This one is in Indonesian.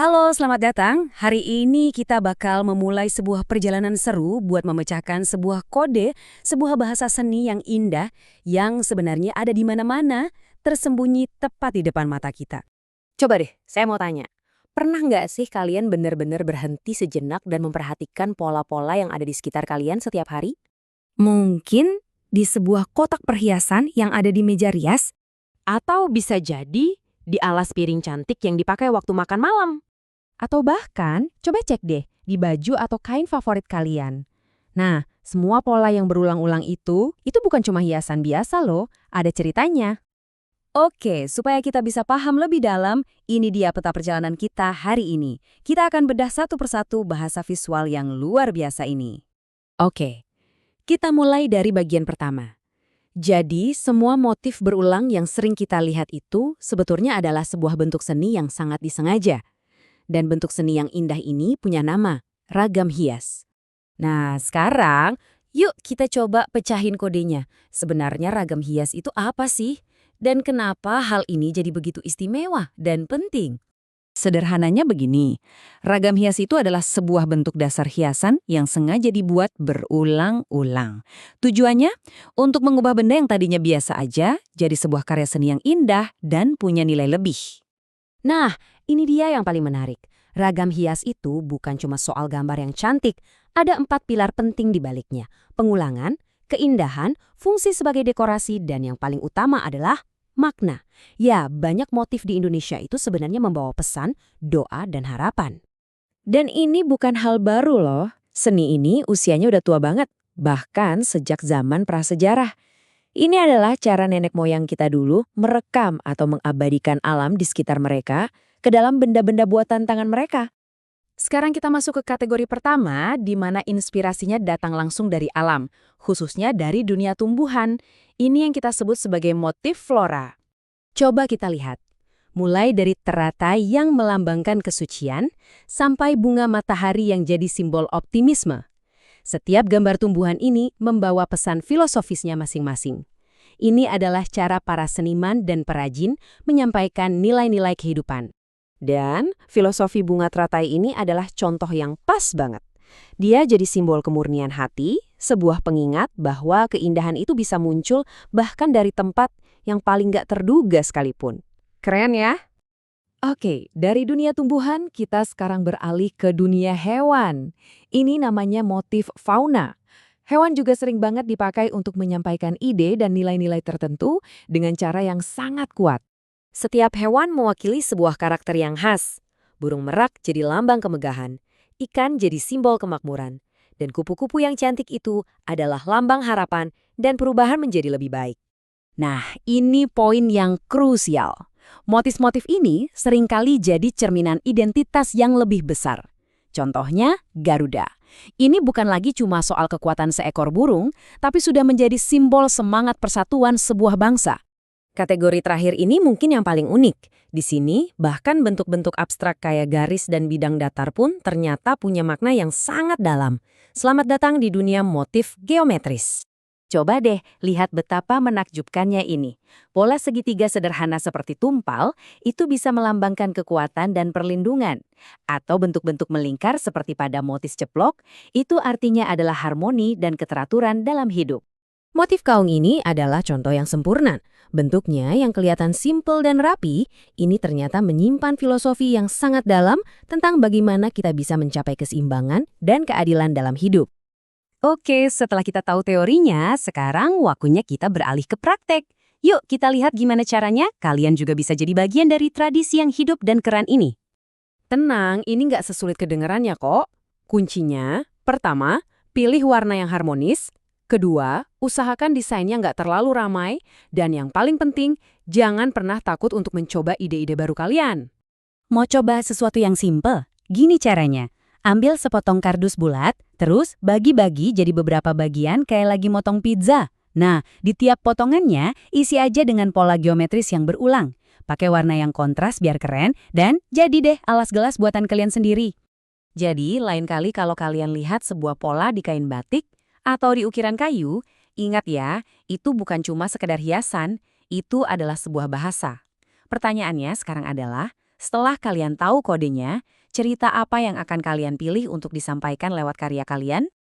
Halo, selamat datang. Hari ini kita bakal memulai sebuah perjalanan seru buat memecahkan sebuah kode, sebuah bahasa seni yang indah yang sebenarnya ada di mana-mana, tersembunyi tepat di depan mata kita. Coba deh, saya mau tanya. Pernah nggak sih kalian benar-benar berhenti sejenak dan memperhatikan pola-pola yang ada di sekitar kalian setiap hari? Mungkin di sebuah kotak perhiasan yang ada di meja rias. Atau bisa jadi di alas piring cantik yang dipakai waktu makan malam? Atau bahkan, coba cek deh di baju atau kain favorit kalian. Nah, semua pola yang berulang-ulang itu bukan cuma hiasan biasa loh, ada ceritanya. Oke, supaya kita bisa paham lebih dalam, ini dia peta perjalanan kita hari ini. Kita akan bedah satu persatu bahasa visual yang luar biasa ini. Oke, kita mulai dari bagian pertama. Jadi, semua motif berulang yang sering kita lihat itu sebetulnya adalah sebuah bentuk seni yang sangat disengaja. Dan bentuk seni yang indah ini punya nama, ragam hias. Nah, sekarang yuk kita coba pecahin kodenya. Sebenarnya ragam hias itu apa sih? Dan kenapa hal ini jadi begitu istimewa dan penting? Sederhananya begini, ragam hias itu adalah sebuah bentuk dasar hiasan yang sengaja dibuat berulang-ulang. Tujuannya untuk mengubah benda yang tadinya biasa aja jadi sebuah karya seni yang indah dan punya nilai lebih. Nah, ini dia yang paling menarik. Ragam hias itu bukan cuma soal gambar yang cantik, ada 4 pilar penting di baliknya. Pengulangan, keindahan, fungsi sebagai dekorasi, dan yang paling utama adalah makna. Ya, banyak motif di Indonesia itu sebenarnya membawa pesan, doa, dan harapan. Dan ini bukan hal baru loh. Seni ini usianya udah tua banget, bahkan sejak zaman prasejarah. Ini adalah cara nenek moyang kita dulu merekam atau mengabadikan alam di sekitar mereka ke dalam benda-benda buatan tangan mereka. Sekarang kita masuk ke kategori pertama, di mana inspirasinya datang langsung dari alam, khususnya dari dunia tumbuhan. Ini yang kita sebut sebagai motif flora. Coba kita lihat. Mulai dari teratai yang melambangkan kesucian, sampai bunga matahari yang jadi simbol optimisme. Setiap gambar tumbuhan ini membawa pesan filosofisnya masing-masing. Ini adalah cara para seniman dan perajin menyampaikan nilai-nilai kehidupan. Dan filosofi bunga teratai ini adalah contoh yang pas banget. Dia jadi simbol kemurnian hati, sebuah pengingat bahwa keindahan itu bisa muncul bahkan dari tempat yang paling gak terduga sekalipun. Keren ya? Oke, dari dunia tumbuhan kita sekarang beralih ke dunia hewan. Ini namanya motif fauna. Hewan juga sering banget dipakai untuk menyampaikan ide dan nilai-nilai tertentu dengan cara yang sangat kuat. Setiap hewan mewakili sebuah karakter yang khas. Burung merak jadi lambang kemegahan, ikan jadi simbol kemakmuran, dan kupu-kupu yang cantik itu adalah lambang harapan dan perubahan menjadi lebih baik. Nah, ini poin yang krusial. Motif-motif ini seringkali jadi cerminan identitas yang lebih besar. Contohnya, Garuda. Ini bukan lagi cuma soal kekuatan seekor burung, tapi sudah menjadi simbol semangat persatuan sebuah bangsa. Kategori terakhir ini mungkin yang paling unik. Di sini, bahkan bentuk-bentuk abstrak kayak garis dan bidang datar pun ternyata punya makna yang sangat dalam. Selamat datang di dunia motif geometris. Coba deh lihat betapa menakjubkannya ini. Pola segitiga sederhana seperti tumpal itu bisa melambangkan kekuatan dan perlindungan. Atau bentuk-bentuk melingkar seperti pada motif ceplok, itu artinya adalah harmoni dan keteraturan dalam hidup. Motif kaung ini adalah contoh yang sempurna. Bentuknya yang kelihatan simpel dan rapi, ini ternyata menyimpan filosofi yang sangat dalam tentang bagaimana kita bisa mencapai keseimbangan dan keadilan dalam hidup. Oke, setelah kita tahu teorinya, sekarang waktunya kita beralih ke praktek. Yuk kita lihat gimana caranya kalian juga bisa jadi bagian dari tradisi yang hidup dan keren ini. Tenang, ini nggak sesulit kedengarannya kok. Kuncinya, pertama, pilih warna yang harmonis. Kedua, usahakan desainnya nggak terlalu ramai. Dan yang paling penting, jangan pernah takut untuk mencoba ide-ide baru kalian. Mau coba sesuatu yang simple? Gini caranya. Ambil sepotong kardus bulat, terus bagi-bagi jadi beberapa bagian kayak lagi motong pizza. Nah, di tiap potongannya, isi aja dengan pola geometris yang berulang. Pakai warna yang kontras biar keren, dan jadi deh alas gelas buatan kalian sendiri. Jadi, lain kali kalau kalian lihat sebuah pola di kain batik, atau di ukiran kayu, ingat ya, itu bukan cuma sekedar hiasan, itu adalah sebuah bahasa. Pertanyaannya sekarang adalah, Setelah kalian tahu kodenya, cerita apa yang akan kalian pilih untuk disampaikan lewat karya kalian?